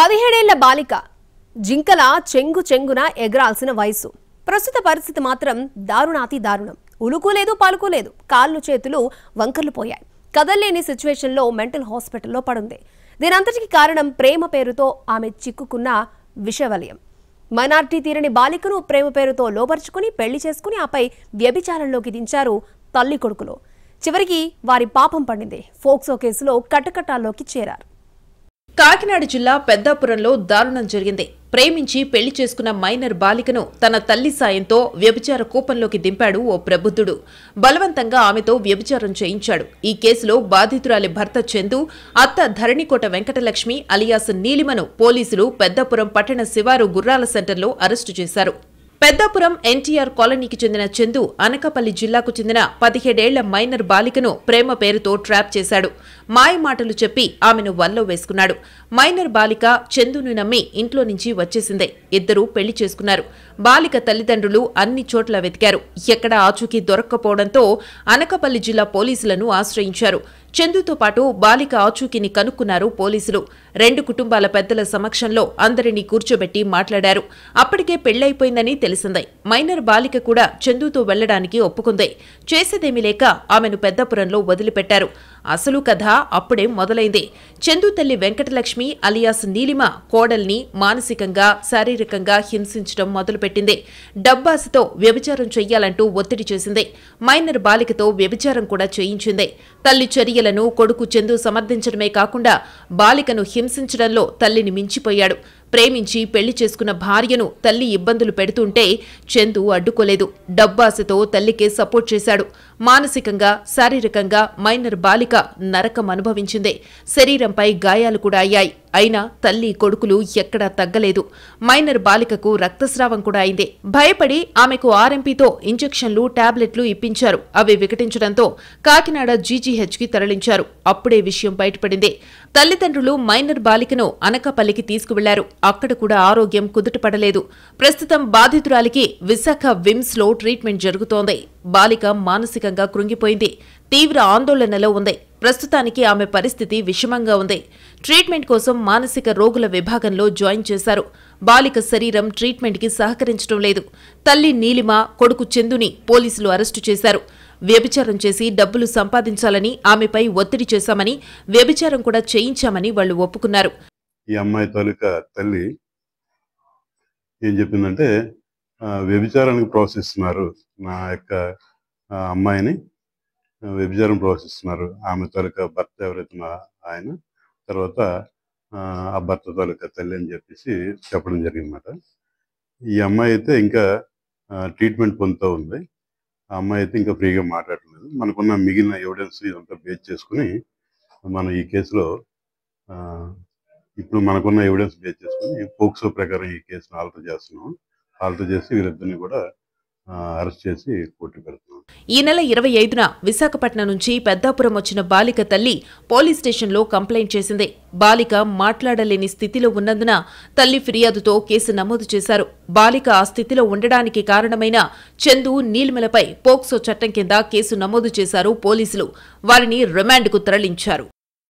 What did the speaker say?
17 ఏళ్ల బాలిక జింకల చెంగు చెంగున ఎగరాల్సిన వయసు. ప్రస్తుత పరిస్థితి మాత్రం దారుణాతి దారుణం. ఉలుకోలేదు పాలుకోలేదు, కాళ్ళు చేతులు వంకర్లు పోయాయి. కదల్లేని సిచ్యువేషన్లో మెంటల్ హాస్పిటల్లో పడుంది. దీనంతటికి కారణం ప్రేమ పేరుతో ఆమె చిక్కుకున్న విషవలయం. మైనారిటీ తీరని బాలికను ప్రేమ పేరుతో లోపరుచుకుని పెళ్లి చేసుకుని ఆపై వ్యభిచారంలోకి దించారు తల్లి కొడుకులు. చివరికి వారి పాపం పండింది. ఫోక్సో కేసులో కటకటాల్లోకి చేరారు. కాకినాడ జిల్లా పెద్దాపురంలో దారుణం జరిగింది. ప్రేమించి పెళ్లి చేసుకున్న మైనర్ బాలికను తన తల్లి సాయంతో వ్యభిచార కూపంలోకి దింపాడు ఓ ప్రబుద్ధుడు. బలవంతంగా ఆమెతో వ్యభిచారం చేయించాడు. ఈ కేసులో బాధితురాలి భర్త చందు, అత్త ధరణికోట వెంకటలక్ష్మి అలియాస్ నీలిమను పోలీసులు పెద్దాపురం పట్టణ శివారు గుర్రాల సెంటర్లో అరెస్టు చేశారు. పెద్దాపురం ఎన్టీఆర్ కాలనీకి చెందిన చందు అనకాపల్లి జిల్లాకు చెందిన 17 ఏళ్ల మైనర్ బాలికను ప్రేమ పేరుతో ట్రాప్ చేశాడు. మాయమాటలు చెప్పి ఆమెను వల్లో వేసుకున్నాడు. మైనర్ బాలిక చందును నమ్మి ఇంట్లో నుంచి వచ్చేసిందే. ఇద్దరూ పెళ్లి చేసుకున్నారు. బాలిక తల్లిదండ్రులు అన్ని చోట్ల వెతికారు. ఎక్కడా ఆచూకీ దొరక్కపోవడంతో అనకాపల్లి జిల్లా పోలీసులను ఆశ్రయించారు. చందుతో పాటు బాలిక ఆచూకీని కనుక్కున్నారు పోలీసులు. 2 కుటుంబాల పెద్దల సమక్షంలో అందరినీ కూర్చోబెట్టి మాట్లాడారు. అప్పటికే పెళ్లైపోయిందని తెలిసింది. మైనర్ బాలిక కూడా చందుతో వెళ్లడానికి ఒప్పుకుంది. చేసేదేమీ లేక ఆమెను పెద్దాపురంలో వదిలిపెట్టారు. అసలు కథ అప్పుడే మొదలైంది. చందు తల్లి వెంకటలక్ష్మి అలియాస్ నీలిమ కోడల్ని మానసికంగా శారీరకంగా హింసించడం మొదలుపెట్టింది. డబ్బాసతో వ్యభిచారం చెయ్యాలంటూ ఒత్తిడి చేసింది. మైనర్ బాలికతో వ్యభిచారం కూడా చేయించింది. తల్లి చర్యలను కొడుకు చందు సమర్థించడమే కాకుండా బాలికను హింసించడంలో తల్లిని మించిపోయాడు. ప్రేమించి పెళ్లి చేసుకున్న భార్యను తల్లి ఇబ్బందులు పెడుతుంటే చందు అడ్డుకోలేదు. డబ్బాసతో తల్లికే సపోర్ట్ చేశాడు. మానసికంగా శారీరకంగా మైనర్ బాలిక నరకం అనుభవించింది. శరీరంపై గాయాలు కూడా అయ్యాయి. అయినా తల్లి కొడుకులు ఎక్కడా తగ్గలేదు. మైనర్ బాలికకు రక్తస్రావం కూడా అయింది. భయపడి ఆమెకు ఆర్ఎంపీతో ఇంజెక్షన్లు టాబ్లెట్లు ఇప్పించారు. అవి వికటించడంతో కాకినాడ జీజీహెచ్కి తరలించారు. అప్పుడే విషయం బయటపడింది. తల్లిదండ్రులు మైనర్ బాలికను అనకాపల్లికి తీసుకువెళ్లారు. అక్కడ కూడా ఆరోగ్యం కుదుటపడలేదు. ప్రస్తుతం బాధితురాలికి విశాఖ విమ్స్ లో ట్రీట్మెంట్ జరుగుతోంది. బాలిక మానసికంగా కృంగిపోయింది. తీవ్ర ఆందోళనలో ఉంది. ప్రస్తుతానికి ఆమె పరిస్థితి విషమంగా ఉంది. ట్రీట్మెంట్ కోసం మానసిక రోగుల విభాగంలో జాయిన్ చేశారు. బాలిక శరీరం ట్రీట్మెంట్కి సహకరించడం లేదు. తల్లి నీలిమ, కొడుకు చందుని పోలీసులు అరెస్టు చేశారు. వ్యభిచారం చేసి డబ్బులు సంపాదించాలని ఆమెపై ఒత్తిడి చేశామని, వ్యభిచారం కూడా చేయించామని వాళ్లు ఒప్పుకున్నారు. ఈ అమ్మాయి తాలూకా తల్లి ఏం చెప్పిందంటే, వ్యభిచారానికి ప్రోత్సహిస్తున్నారు, నా యొక్క అమ్మాయిని వ్యభిచారం ప్రోత్సహిస్తున్నారు. ఆమె తాలూకా భర్త ఎవరైతే ఆయన, తర్వాత ఆ భర్త తాలూకా తల్లి అని చెప్పేసి చెప్పడం జరిగిందన్నమాట. ఈ అమ్మాయి అయితే ఇంకా ట్రీట్మెంట్ పొందుతూ ఉంది. ఆ అమ్మాయి అయితే ఇంకా ఫ్రీగా మాట్లాడలేదు. మనకున్న మిగిలిన ఎవిడెన్స్ ఇదంతా బేస్ చేసుకుని మనం ఈ కేసులో ఇప్పుడు మనకున్న ఎవిడెన్స్ బేస్ చేసుకుని పోక్సో ప్రకారం ఈ కేసును ఆల్టర్ చేస్తున్నాం. ఆల్టర్ చేసి వీరిద్దరిని కూడా అరెస్ట్ చేసి కోర్టు పెడుతున్నాం. ఈ నెల 25న విశాఖపట్నం నుంచి పెద్దాపురం వచ్చిన బాలిక తల్లి పోలీస్ స్టేషన్లో కంప్లైంట్ చేసింది. బాలిక మాట్లాడలేని స్థితిలో ఉన్నందున తల్లి ఫిర్యాదుతో కేసు నమోదు చేశారు. బాలిక ఆ స్థితిలో ఉండడానికి కారణమైన చందు, నీలిమలపై పోక్సో చట్టం కింద కేసు నమోదు చేశారు పోలీసులు. వారిని రిమాండ్కు తరలించారు.